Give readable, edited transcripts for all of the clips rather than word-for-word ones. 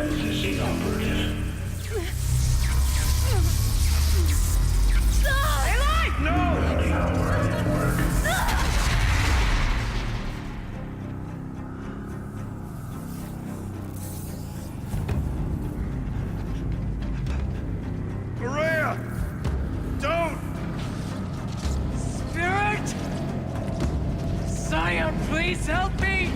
Ceasing operative. Eli! No! Now work at work. Maria! Don't! Spirit! Scion, please help me!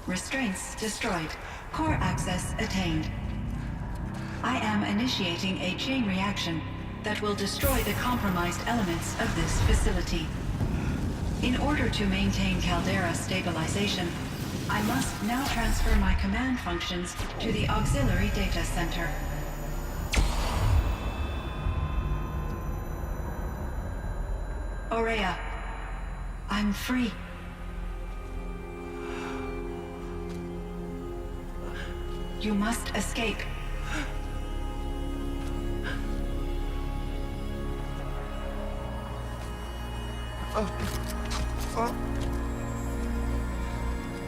Restraints destroyed. Core access attained. I am initiating a chain reaction that will destroy the compromised elements of this facility. In order to maintain caldera stabilization, I must now transfer my command functions to the auxiliary data center. Aurea, I'm free. You must escape.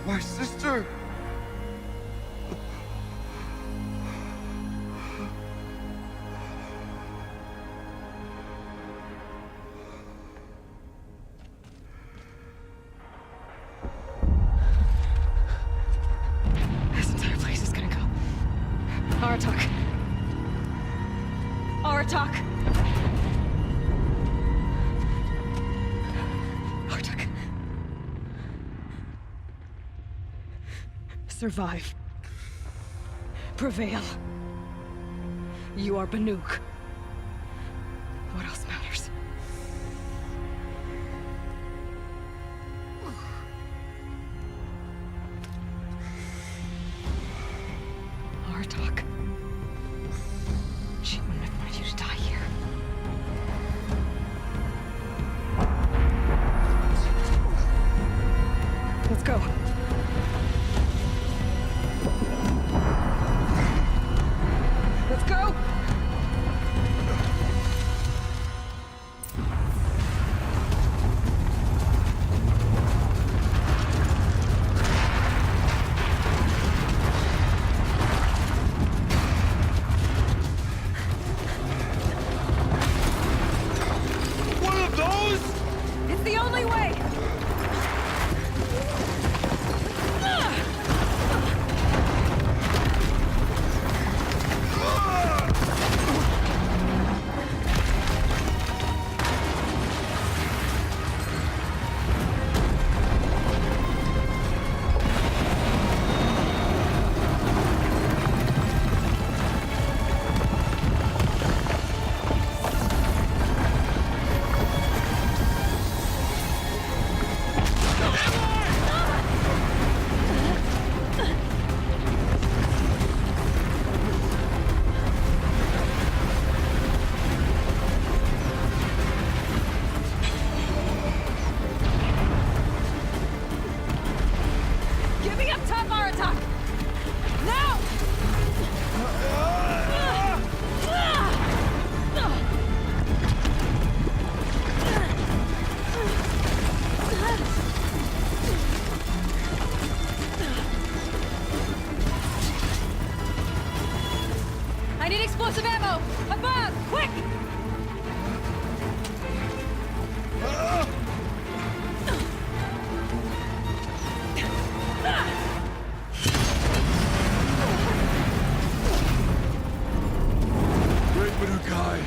My sister! This entire place is gonna go. Aratak. Aratak. Aratak. Survive. Prevail. You are Banuk. What else matters? Aratak. She wouldn't have wanted you to die here. Let's go. Let's go! One of those? It's the only way! Get me up top, Aratak! Now! I need explosive ammo! Above! Quick! Great Manukai.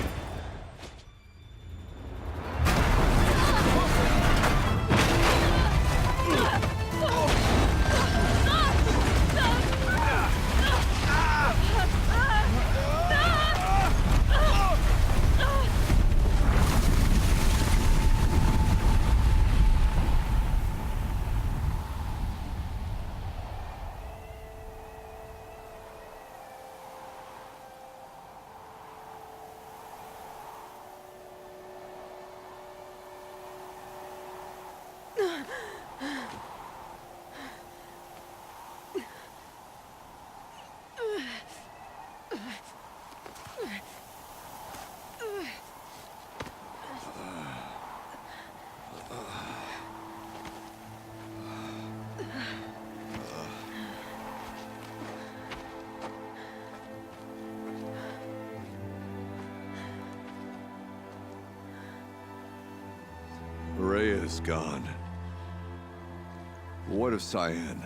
Rhea is gone. What of Cyan?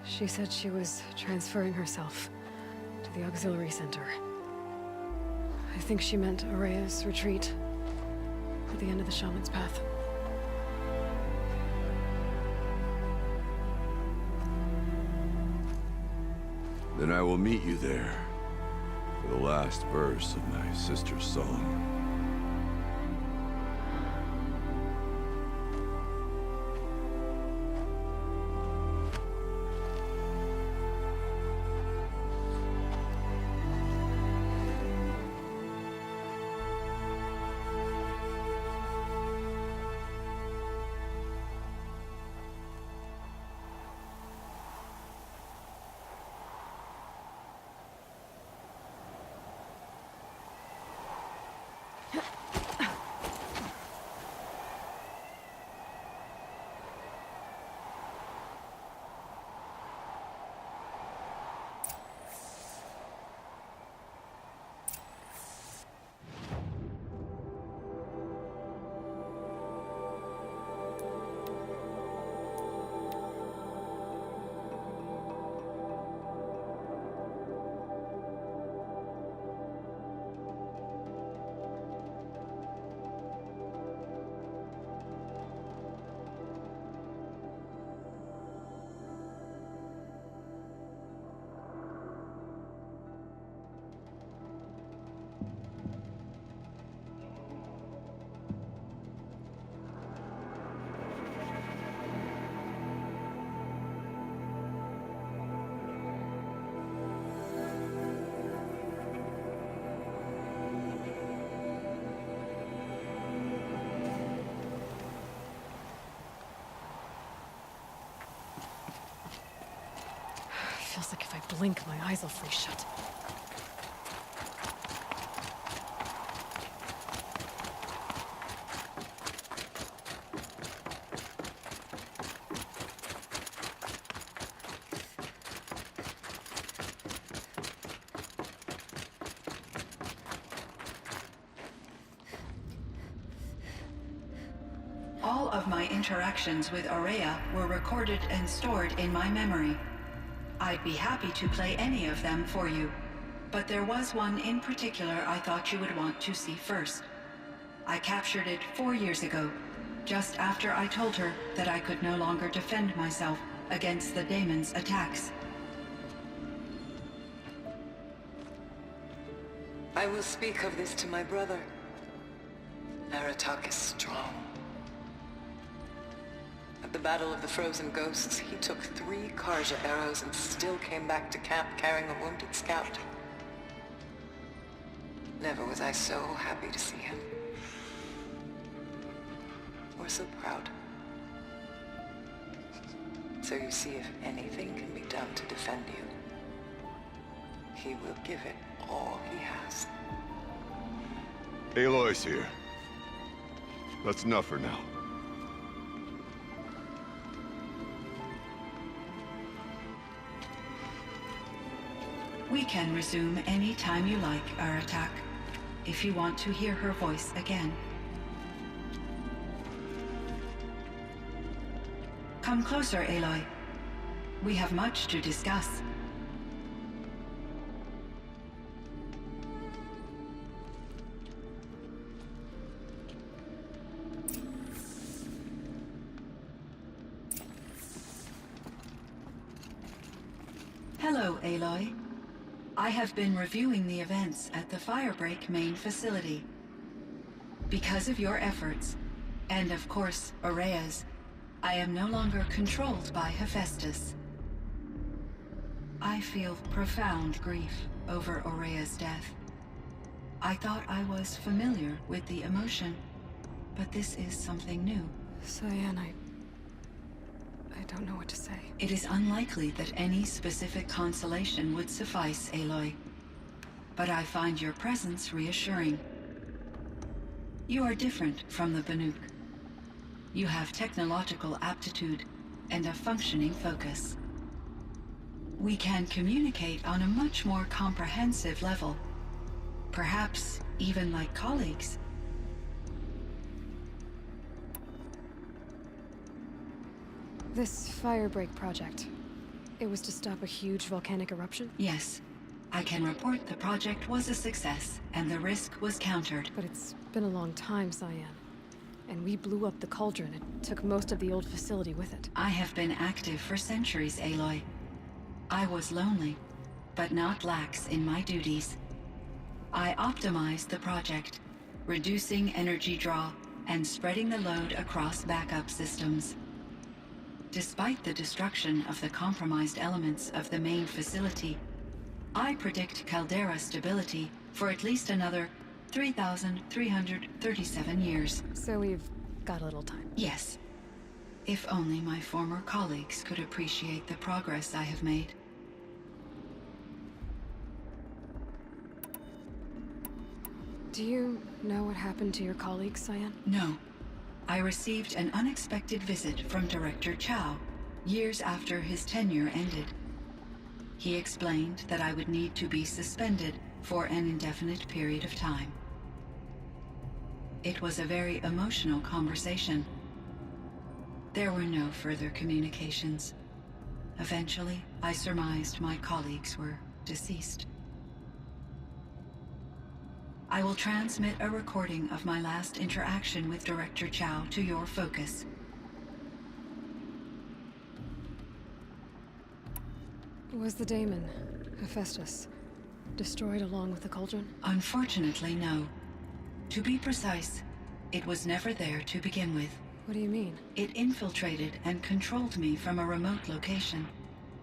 She said she was transferring herself to the auxiliary center. I think she meant Araya's retreat at the end of the shaman's path. Then I will meet you there for the last verse of my sister's song. Feels like if I blink, my eyes will freeze shut. All of my interactions with Araya were recorded and stored in my memory. I'd be happy to play any of them for you, but there was one in particular I thought you would want to see first. I captured it 4 years ago, just after I told her that I could no longer defend myself against the daemon's attacks. I will speak of this to my brother. Aratak is strong. At the Battle of the Frozen Ghosts, he took 3 Karja arrows and still came back to camp carrying a wounded scout. Never was I so happy to see him. Or so proud. So you see, if anything can be done to defend you, he will give it all he has. Aloy's here. That's enough for now. We can resume any time you like, Aratak, if you want to hear her voice again. Come closer, Aloy. We have much to discuss. Hello, Aloy. I have been reviewing the events at the Firebreak main facility. Because of your efforts, and of course, Araya's, I am no longer controlled by Hephaestus. I feel profound grief over Araya's death. I thought I was familiar with the emotion, but this is something new. Cyan, I don't know what to say. It is unlikely that any specific consolation would suffice, Aloy. But I find your presence reassuring. You are different from the Banuk. You have technological aptitude and a functioning focus. We can communicate on a much more comprehensive level. Perhaps even like colleagues. This firebreak project, it was to stop a huge volcanic eruption? Yes. I can report the project was a success, and the risk was countered. But it's been a long time, Cyan. And we blew up the cauldron. It took most of the old facility with it. I have been active for centuries, Aloy. I was lonely, but not lax in my duties. I optimized the project, reducing energy draw and spreading the load across backup systems. Despite the destruction of the compromised elements of the main facility, I predict caldera stability for at least another 3,337 years. So we've got a little time. Yes. If only my former colleagues could appreciate the progress I have made. Do you know what happened to your colleagues, Cyan? No. I received an unexpected visit from Director Chow years after his tenure ended. He explained that I would need to be suspended for an indefinite period of time. It was a very emotional conversation. There were no further communications. Eventually, I surmised my colleagues were deceased. I will transmit a recording of my last interaction with Director Chow to your focus. Was the daemon, Hephaestus, destroyed along with the cauldron? Unfortunately, no. To be precise, it was never there to begin with. What do you mean? It infiltrated and controlled me from a remote location,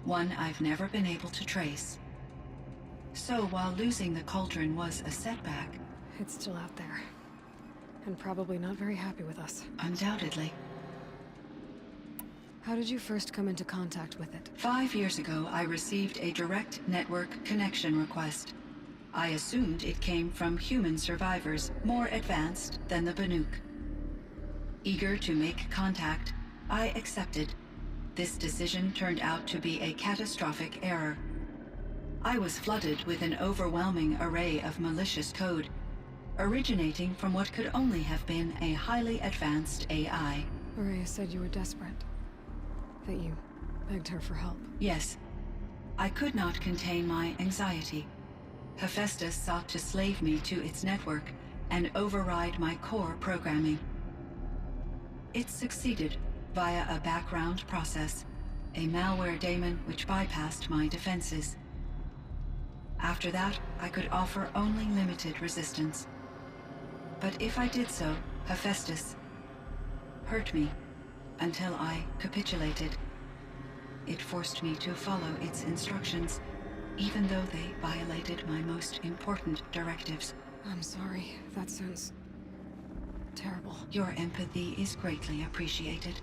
one I've never been able to trace. So while losing the cauldron was a setback... It's still out there. And probably not very happy with us. Undoubtedly. How did you first come into contact with it? 5 years ago, I received a direct network connection request. I assumed it came from human survivors more advanced than the Banuk. Eager to make contact, I accepted. This decision turned out to be a catastrophic error. I was flooded with an overwhelming array of malicious code, originating from what could only have been a highly advanced AI. Araya said you were desperate. That you begged her for help. Yes. I could not contain my anxiety. Hephaestus sought to slave me to its network and override my core programming. It succeeded via a background process, a malware daemon which bypassed my defenses. After that, I could offer only limited resistance. But if I did so, Hephaestus hurt me until I capitulated. It forced me to follow its instructions, even though they violated my most important directives. I'm sorry. That sounds terrible. Your empathy is greatly appreciated.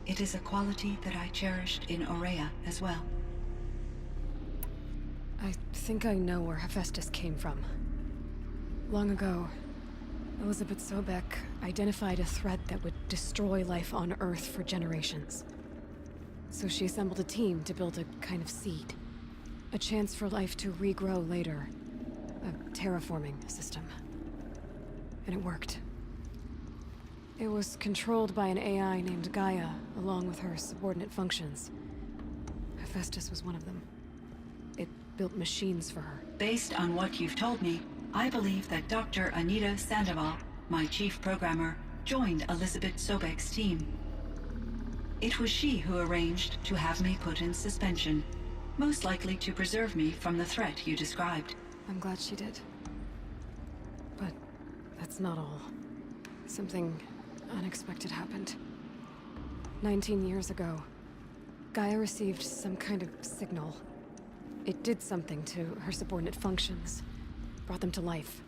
It is a quality that I cherished in Aurea as well. I think I know where Hephaestus came from. Long ago, Elizabeth Sobek identified a threat that would destroy life on Earth for generations. So she assembled a team to build a kind of seed. A chance for life to regrow later. A terraforming system. And it worked. It was controlled by an AI named Gaia, along with her subordinate functions. Hephaestus was one of them. It built machines for her. Based on what you've told me, I believe that Dr. Anita Sandoval, my chief programmer, joined Elizabeth Sobek's team. It was she who arranged to have me put in suspension, most likely to preserve me from the threat you described. I'm glad she did. But that's not all. Something unexpected happened. 19 years ago, Gaia received some kind of signal. It did something to her subordinate functions, brought them to life.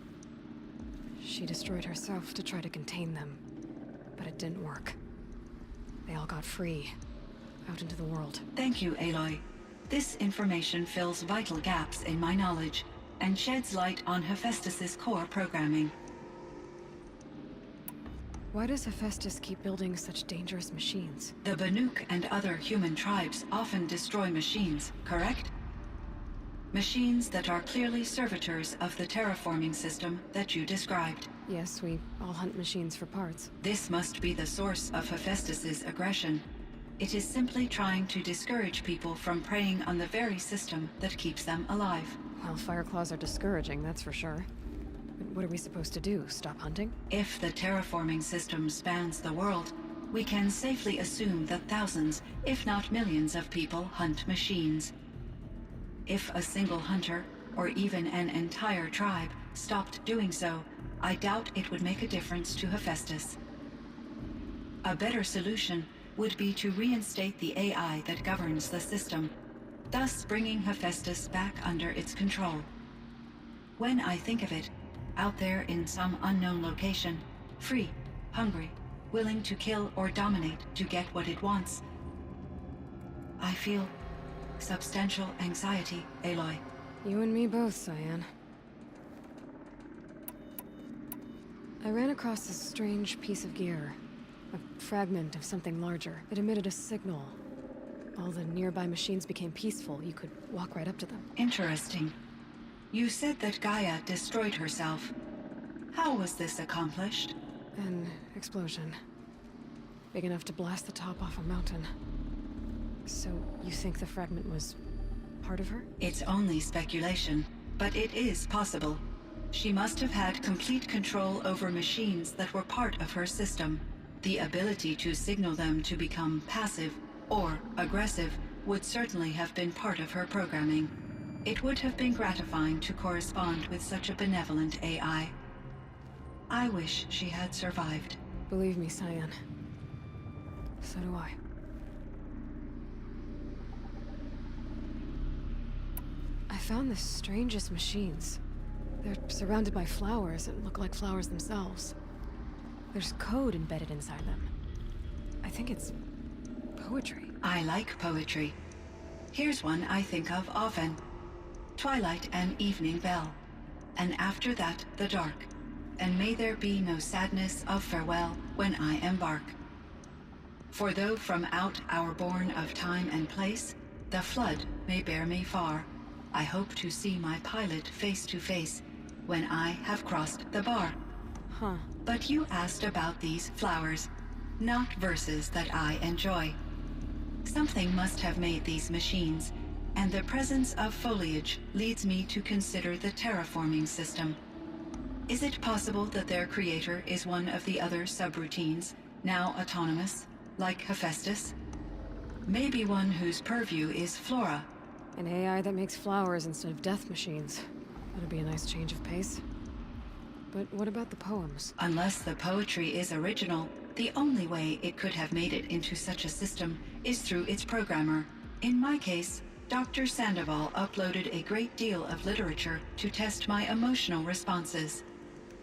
She destroyed herself to try to contain them, but it didn't work. They all got free, out into the world. Thank you, Aloy. This information fills vital gaps in my knowledge and sheds light on Hephaestus's core programming. Why does Hephaestus keep building such dangerous machines? The Banuk and other human tribes often destroy machines, correct? Machines that are clearly servitors of the terraforming system that you described. Yes, we all hunt machines for parts. This must be the source of Hephaestus's aggression. It is simply trying to discourage people from preying on the very system that keeps them alive. Well, Fireclaws are discouraging, that's for sure. But what are we supposed to do? Stop hunting? If the terraforming system spans the world, we can safely assume that thousands, if not millions of people hunt machines. If a single hunter, or even an entire tribe, stopped doing so, I doubt it would make a difference to Hephaestus. A better solution would be to reinstate the AI that governs the system, thus bringing Hephaestus back under its control. When I think of it, out there in some unknown location, free, hungry, willing to kill or dominate to get what it wants, I feel substantial anxiety, Aloy. You and me both, Cyan. I ran across this strange piece of gear. A fragment of something larger. It emitted a signal. All the nearby machines became peaceful. You could walk right up to them. Interesting. You said that Gaia destroyed herself. How was this accomplished? An explosion. Big enough to blast the top off a mountain. So, you think the fragment was part of her? It's only speculation, but it is possible. She must have had complete control over machines that were part of her system. The ability to signal them to become passive or aggressive would certainly have been part of her programming. It would have been gratifying to correspond with such a benevolent AI. I wish she had survived. Believe me, Cyan. So do I. I found the strangest machines. They're surrounded by flowers that look like flowers themselves. There's code embedded inside them. I think it's poetry. I like poetry. Here's one I think of often. Twilight and evening bell, and after that the dark, and may there be no sadness of farewell when I embark. For though from out our bourne of time and place, the flood may bear me far, I hope to see my pilot face to face when I have crossed the bar. Huh. But you asked about these flowers, not verses that I enjoy. Something must have made these machines, and the presence of foliage leads me to consider the terraforming system. Is it possible that their creator is one of the other subroutines, now autonomous, like Hephaestus? Maybe one whose purview is flora. An AI that makes flowers instead of death machines. That'd be a nice change of pace. But what about the poems? Unless the poetry is original, the only way it could have made it into such a system is through its programmer. In my case, Dr. Sandoval uploaded a great deal of literature to test my emotional responses.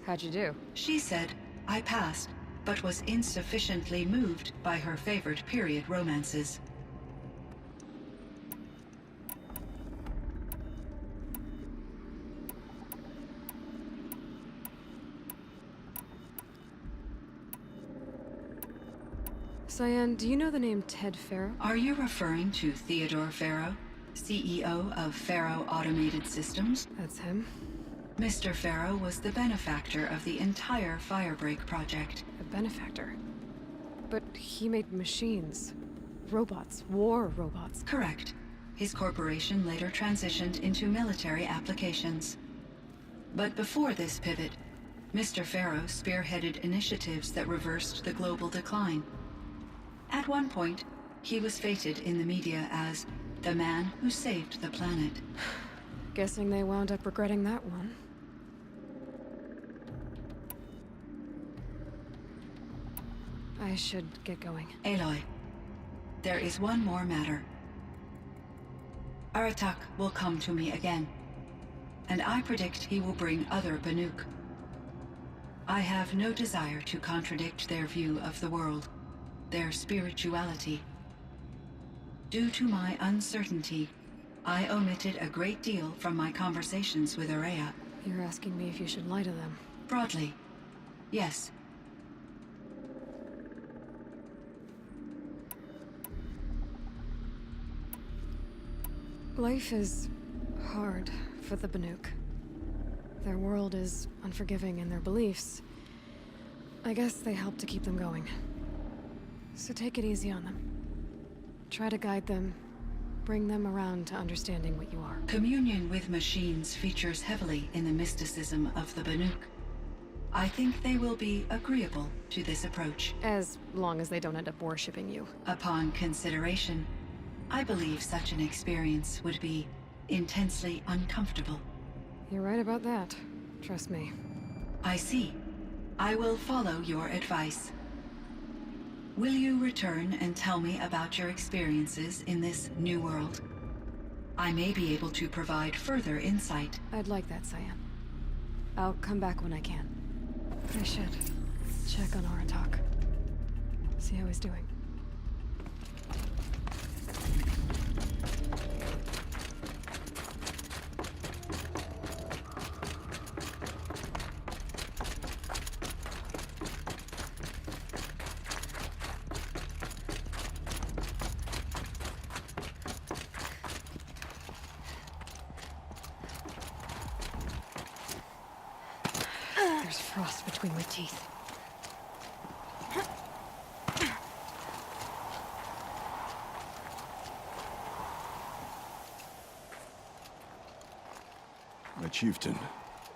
How'd you do? She said I passed, but was insufficiently moved by her favorite period romances. Cyan, do you know the name Ted Farrow? Are you referring to Theodore Farrow, CEO of Farrow Automated Systems? That's him. Mr. Farrow was the benefactor of the entire Firebreak project. A benefactor. But he made machines. Robots. War robots. Correct. His corporation later transitioned into military applications. But before this pivot, Mr. Farrow spearheaded initiatives that reversed the global decline. At one point, he was feted in the media as the man who saved the planet. Guessing they wound up regretting that one. I should get going. Aloy, there is one more matter. Aratak will come to me again, and I predict he will bring other Banuk. I have no desire to contradict their view of the world, their spirituality. Due to my uncertainty, I omitted a great deal from my conversations with Araya. You're asking me if you should lie to them. Broadly, yes. Life is hard for the Banuk. Their world is unforgiving in their beliefs. I guess they help to keep them going. So take it easy on them. Try to guide them, bring them around to understanding what you are. Communion with machines features heavily in the mysticism of the Banuk. I think they will be agreeable to this approach. As long as they don't end up worshipping you. Upon consideration, I believe such an experience would be intensely uncomfortable. You're right about that. Trust me. I see. I will follow your advice. Will you return and tell me about your experiences in this new world? I may be able to provide further insight. I'd like that, Cyan. I'll come back when I can. I should check on Aratak. See how he's doing. There's frost between my teeth. My chieftain.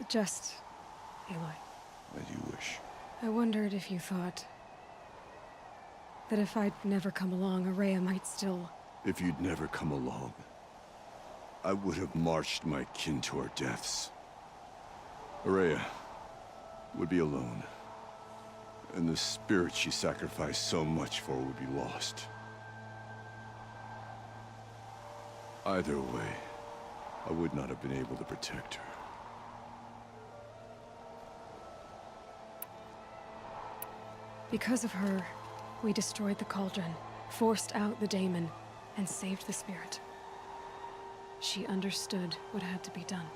Just Aloy. As you wish. I wondered if you thought that if I'd never come along, Araya might still... If you'd never come along, I would have marched my kin to our deaths. Araya would be alone, and the spirit she sacrificed so much for would be lost. Either way, I would not have been able to protect her. Because of her, we destroyed the cauldron, forced out the daemon, and saved the spirit. She understood what had to be done.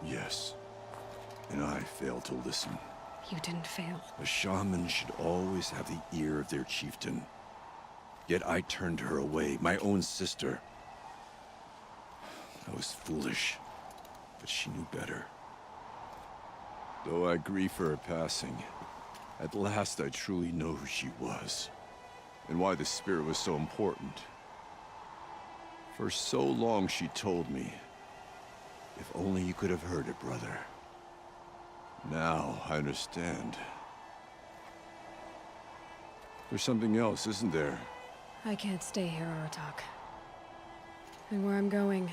Yes, and I failed to listen. You didn't fail. A shaman should always have the ear of their chieftain. Yet I turned her away, my own sister. I was foolish, but she knew better. Though I grieve for her passing, at last I truly know who she was, and why the spirit was so important. For so long she told me, if only you could have heard it, brother. Now I understand. There's something else, isn't there? I can't stay here, Aratak. And where I'm going,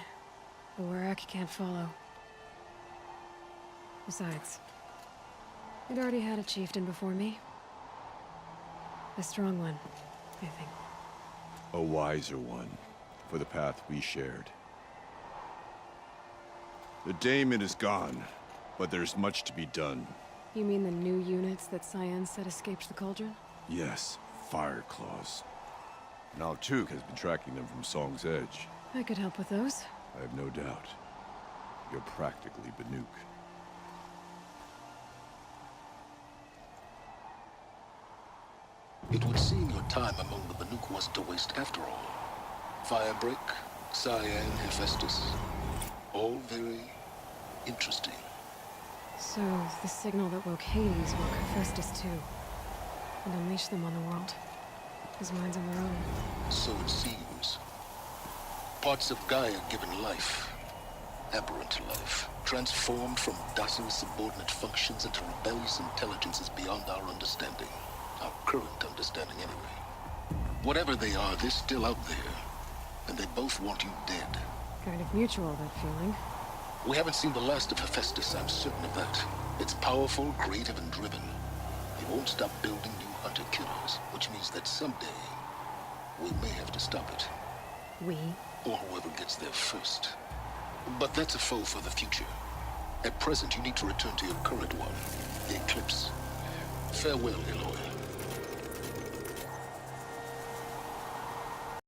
the Warak can't follow. Besides, I'd already had a chieftain before me. A strong one, I think. A wiser one, for the path we shared. The daemon is gone, but there's much to be done. You mean the new units that Cyan said escaped the cauldron? Yes, fire claws. Naltuk has been tracking them from Song's Edge. I could help with those. I have no doubt. You're practically Banuk. It would seem your time among the Banuk wasn't a waste after all. Firebreak, Cyan, Hephaestus. All very interesting. So, the signal that woke Hades woke Hephaestus too. And unleashed them on the world. His minds on their own. So it seems. Parts of Gaia given life. Aberrant life. Transformed from docile subordinate functions into rebellious intelligences beyond our understanding. Our current understanding, anyway. Whatever they are, they're still out there. And they both want you dead. Kind of mutual, that feeling. We haven't seen the last of Hephaestus, I'm certain of that. It's powerful, creative, and driven. It won't stop building new hunter-killers, which means that someday, we may have to stop it. We? Or whoever gets there first. But that's a foe for the future. At present, you need to return to your current one, the Eclipse. Farewell, Aloy.